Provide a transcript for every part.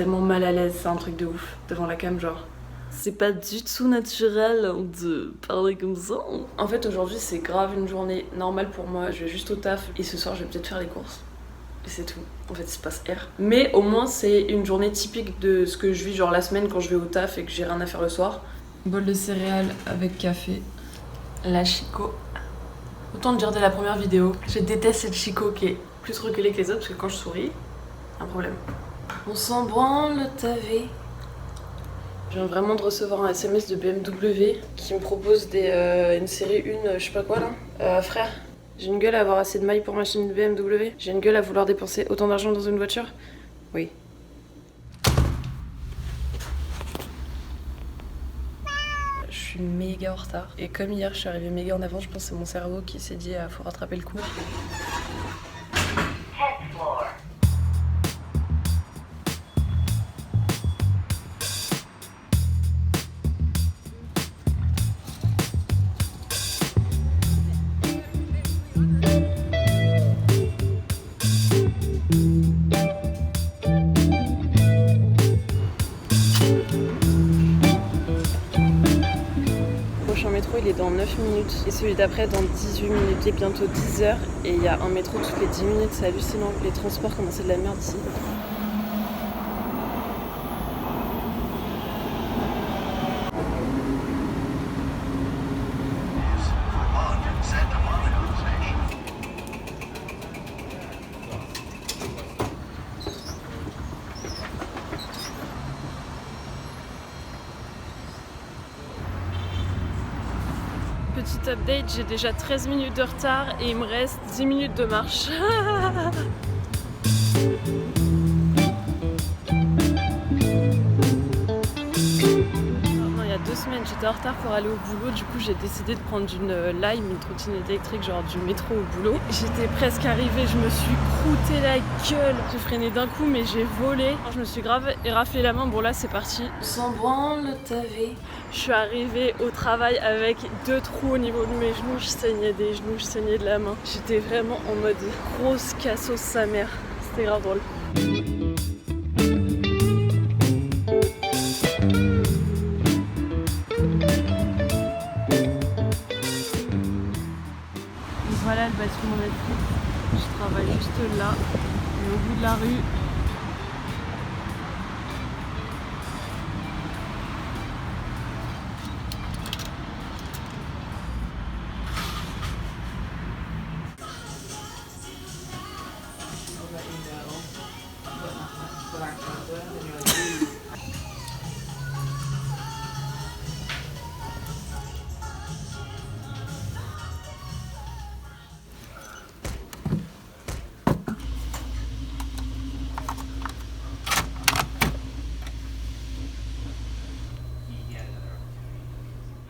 tellement mal à l'aise, c'est un truc de ouf, devant la cam genre. C'est pas du tout naturel de parler comme ça. En fait aujourd'hui c'est grave une journée normale pour moi, je vais juste au taf et ce soir je vais peut-être faire les courses. Et c'est tout, en fait il se passe R. Mais au moins c'est une journée typique de ce que je vis genre la semaine quand je vais au taf et que j'ai rien à faire le soir. Bol de céréales avec café. La Chico. Autant dire dès la première vidéo, je déteste cette Chico qui est plus reculée que les autres parce que quand je souris, un problème. On s'en branle ta vie. Je viens vraiment de recevoir un SMS de BMW qui me propose une série 1, je sais pas quoi là. Frère, j'ai une gueule à avoir assez de mailles pour m'acheter une BMW. J'ai une gueule à vouloir dépenser autant d'argent dans une voiture. Oui. Je suis méga en retard. Et comme hier, je suis arrivée méga en avance, je pense que c'est mon cerveau qui s'est dit faut rattraper le coup. Le métro il est dans 9 minutes et celui d'après dans 18 minutes. Il est bientôt 10h et il y a un métro toutes les 10 minutes, c'est hallucinant. Les transports, comment c'est de la merde ici. Petit update, j'ai déjà 13 minutes de retard et il me reste 10 minutes de marche. Il y a 2 semaines, j'étais en retard pour aller au boulot, du coup j'ai décidé de prendre une Lime, une trottinette électrique, genre du métro au boulot. J'étais presque arrivée, je me suis croûté la gueule. J'ai freiné d'un coup mais j'ai volé. Je me suis grave éraflé la main, bon là c'est parti. Sans branle ta vie. Je suis arrivée au travail avec 2 trous au niveau de mes genoux, je saignais des genoux, je saignais de la main. J'étais vraiment en mode grosse cassos sa mère, c'était grave drôle. Voilà le bâtiment Netflix, je travaille juste là, au bout de la rue.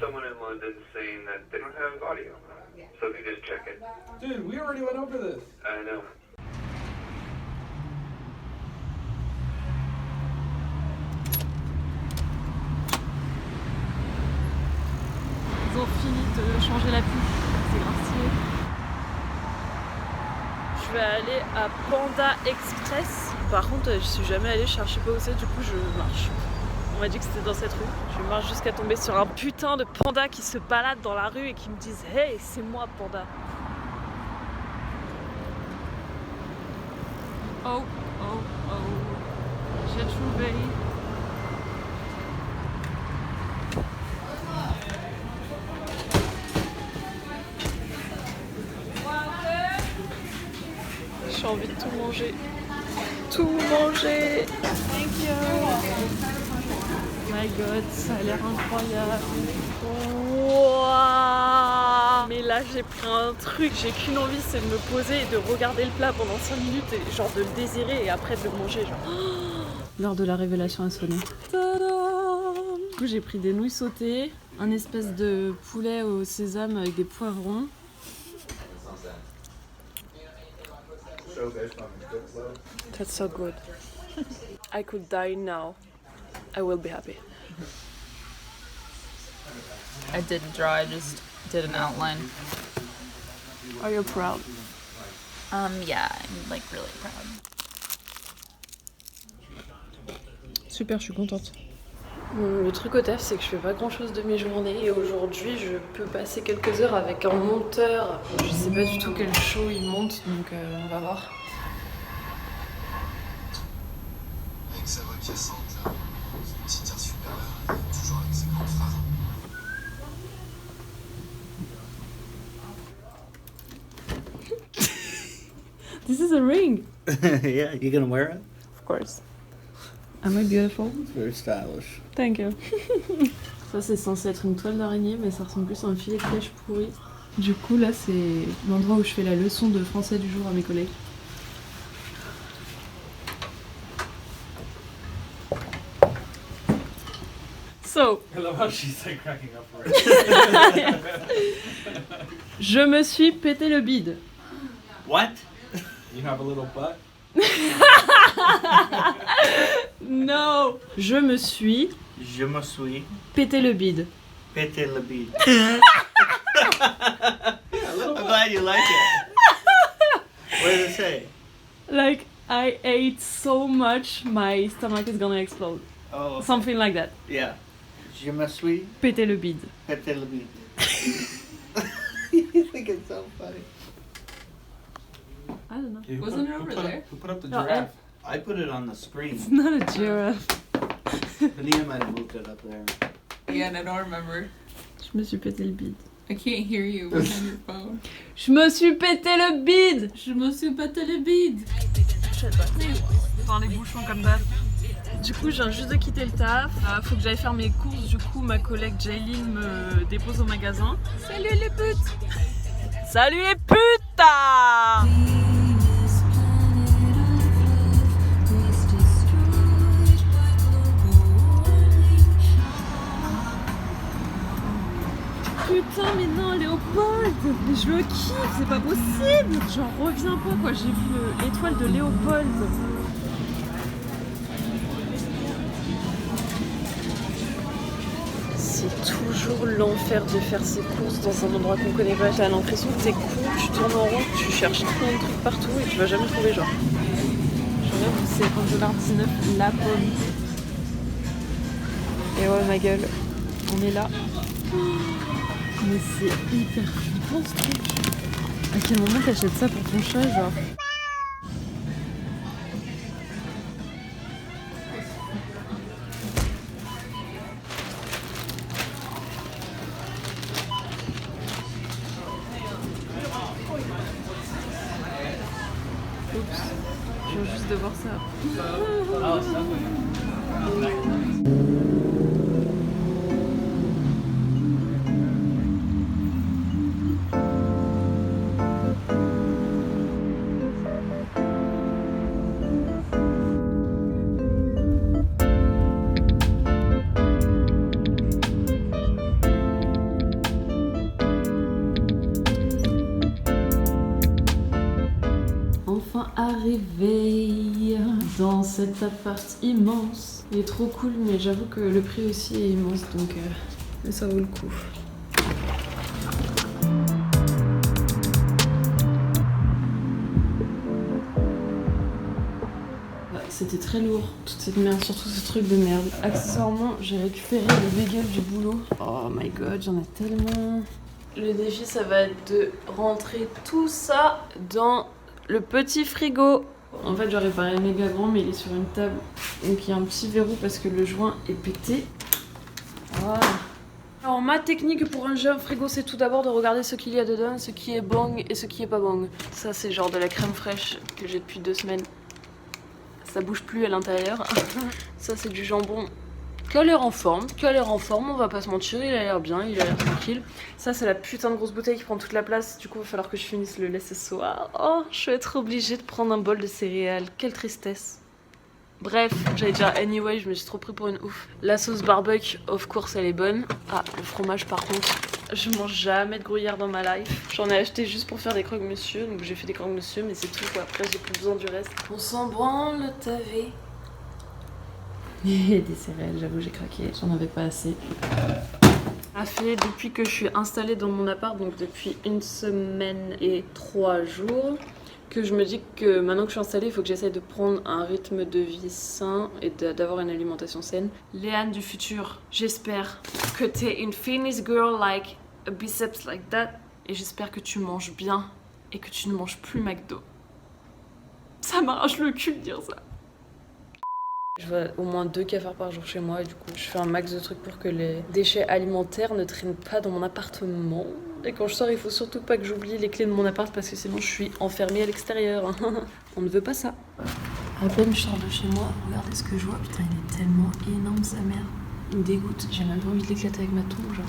Someone in London saying that they don't have audio, so they just check it. Dude, we already went over this. I know. Ils ont fini de changer la pub, c'est grave stylé. Je vais aller à Panda Express. Par contre, je suis jamais allée, je sais pas où c'est, du coup je marche. On m'a dit que c'était dans cette rue. Je marche jusqu'à tomber sur un putain de panda qui se balade dans la rue et qui me disent « Hey, c'est moi panda !» Oh, oh, oh, j'ai trouvé. J'ai envie de tout manger. Tout manger. Thank you. My god, ça a l'air incroyable. Wow. Mais là j'ai pris un truc, j'ai qu'une envie, c'est de me poser et de regarder le plat pendant 5 minutes et genre de le désirer et après de le manger. Genre. L'heure de la révélation a sonné. Tadam. Du coup j'ai pris des nouilles sautées, un espèce de poulet au sésame avec des poivrons. That's so good. I could die now. I will be happy. I didn't draw, I just did an outline. Are you proud? Yeah, I'm like really proud. Super, je suis contente. Le truc au taf, c'est que je fais pas grand chose de mes journées et aujourd'hui je peux passer quelques heures avec un monteur. Je sais pas du tout quel show il monte donc on va voir. Avec sa voix cassante, là, son petit air supérieur, toujours avec ses grandes phrases. This is a ring! Yeah, you gonna wear it? Of course. Am I beautiful? It's very stylish. Thank you. Ça c'est censé être une toile d'araignée mais ça ressemble plus à un filet de pêche pourri. Du coup là c'est l'endroit où je fais la leçon de français du jour à mes collègues. So, I love how she's like cracking up for it. je me suis pété le bide. What? You have a little butt? No! Je me suis Je me suis pété le bide. pété le bide. I'm glad you like it. What does it say? Like, I ate so much, my stomach is gonna explode. Oh, okay. Something like that. Yeah. Je me suis Pété le bide. pété le bide. You think it's so funny. I don't know. Yeah, Wasn't it over there? Who put up the No, giraffe? I put it on the screen. It's not a giraffe. Liam might have moved it up there. Yeah, and I don't remember. Je me suis pété le bide. I can't hear you behind your phone. Je me suis pété le bide. Je me suis pété le bide. Je sais pas. Enfin, les bouchons comme d'hab. Du coup, je viens juste de quitter le taf. Faut que j'aille faire mes courses. Du coup, ma collègue Jaylin me dépose au magasin. Salut les putes. Salut les putes. Putain mais non Léopold, mais je le kiffe, c'est pas possible. J'en reviens pas quoi, j'ai vu l'étoile de Léopold. C'est toujours l'enfer de faire ses courses dans un endroit qu'on connaît pas. T'as l'impression que t'es con, tu tournes en rond, tu cherches plein de trucs partout et tu vas jamais trouver genre. Je rêve, c'est 1,19$ la pomme. Et ouais ma gueule, on est là. Mais c'est hyper flippant ce truc. À quel moment t'achètes ça pour ton chat genre? Oups, je viens juste de voir ça. Enfin arrivé dans cet appart immense. Il est trop cool mais j'avoue que le prix aussi est immense donc mais ça vaut le coup. C'était très lourd, toute cette merde, surtout ce truc de merde. Accessoirement, j'ai récupéré le bagel du boulot. Oh my god, j'en ai tellement. Le défi, ça va être de rentrer tout ça dans le petit frigo. En fait, j'aurais réparé méga grand, mais il est sur une table. Donc il y a un petit verrou parce que le joint est pété. Voilà. Alors ma technique pour ranger un frigo, c'est tout d'abord de regarder ce qu'il y a dedans, ce qui est bong et ce qui est pas bong. Ça, c'est genre de la crème fraîche que j'ai depuis 2 semaines. Ça bouge plus à l'intérieur. Ça, c'est du jambon qui a l'air en forme, on va pas se mentir, il a l'air bien, il a l'air tranquille. Ça, c'est la putain de grosse bouteille qui prend toute la place, du coup, il va falloir que je finisse le lait ce soir. Oh, je vais être obligée de prendre un bol de céréales, quelle tristesse. Bref, j'allais dire anyway, je me suis trop pris pour une ouf. La sauce barbecue, of course, elle est bonne. Ah, le fromage, par contre, je mange jamais de gruyère dans ma life. J'en ai acheté juste pour faire des croque-monsieur, donc j'ai fait des croque-monsieur, mais c'est tout quoi. Après, j'ai plus besoin du reste. On s'en branle, t'avais. Et des céréales, j'avoue, j'ai craqué, j'en avais pas assez. Ça fait depuis que je suis installée dans mon appart, donc depuis 1 semaine et 3 jours, que je me dis que maintenant que je suis installée, il faut que j'essaye de prendre un rythme de vie sain et d'avoir une alimentation saine. Léane du futur, j'espère que t'es une fitness girl like a biceps like that et j'espère que tu manges bien et que tu ne manges plus McDo. Ça m'arrache le cul de dire ça. Je vois au moins 2 cafards par jour chez moi et du coup je fais un max de trucs pour que les déchets alimentaires ne traînent pas dans mon appartement. Et quand je sors, il faut surtout pas que j'oublie les clés de mon appart parce que sinon je suis enfermée à l'extérieur. On ne veut pas ça. À peine je sors de chez moi, regardez ce que je vois. Putain, il est tellement énorme sa mère. Il me dégoûte, j'ai même pas envie de l'éclater avec ma tour, genre.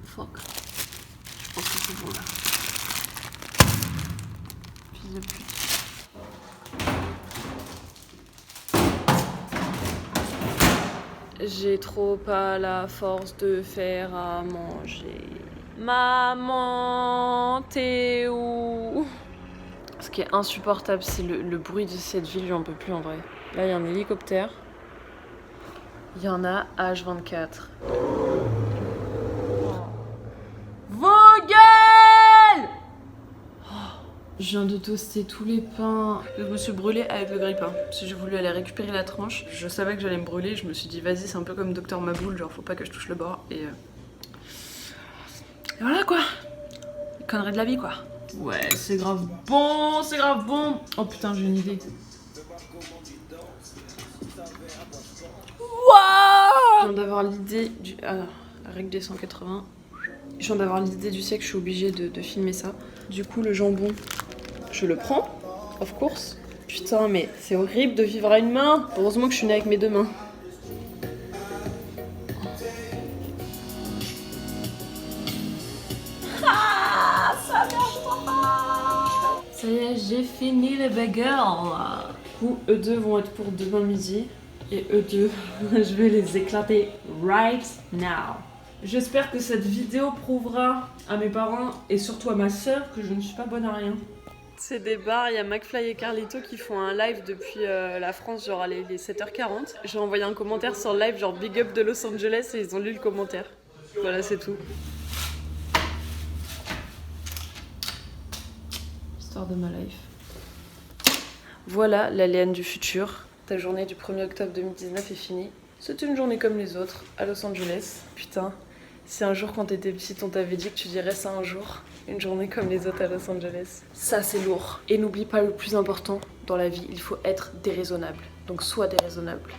Fuck. Je pense que c'est bon là. Fils de pute. J'ai trop pas la force de faire à manger. Maman, t'es où? Ce qui est insupportable, c'est le bruit de cette ville, j'en peux plus en vrai. Là, il y a un hélicoptère. Il y en a H24. Vos gueules! Je viens de toaster tous les pains. Je me suis brûlée avec le grille-pain. Si j'ai voulu aller récupérer la tranche, je savais que j'allais me brûler. Je me suis dit, vas-y, c'est un peu comme Docteur Maboul, genre faut pas que je touche le bord. Et voilà quoi. Les conneries de la vie quoi. Ouais, c'est grave bon, c'est grave bon. Oh putain, j'ai une idée. Waouh! Je viens d'avoir l'idée du. Ah, règle des 180. Je viens d'avoir l'idée du siècle, je suis obligée de filmer ça. Du coup, le jambon, je le prends, of course. Putain, mais c'est horrible de vivre à une main. Heureusement que je suis née avec mes 2 mains. Ah, ça marche pas. Ça y est, j'ai fini les bagels. Du coup, eux deux vont être pour demain midi. Et eux deux, je vais les éclater right now. J'espère que cette vidéo prouvera à mes parents et surtout à ma sœur que je ne suis pas bonne à rien. C'est des bars, il y a McFly et Carlito qui font un live depuis la France, genre les 7h40. J'ai envoyé un commentaire sur le live, genre Big Up de Los Angeles, et ils ont lu le commentaire. Voilà, c'est tout. Histoire de ma life. Voilà la Léane du futur. Ta journée du 1er octobre 2019 est finie. C'est une journée comme les autres, à Los Angeles. Putain, si un jour quand t'étais petite on t'avait dit que tu dirais ça un jour, une journée comme les autres à Los Angeles. Ça c'est lourd. Et n'oublie pas le plus important dans la vie, il faut être déraisonnable. Donc sois déraisonnable.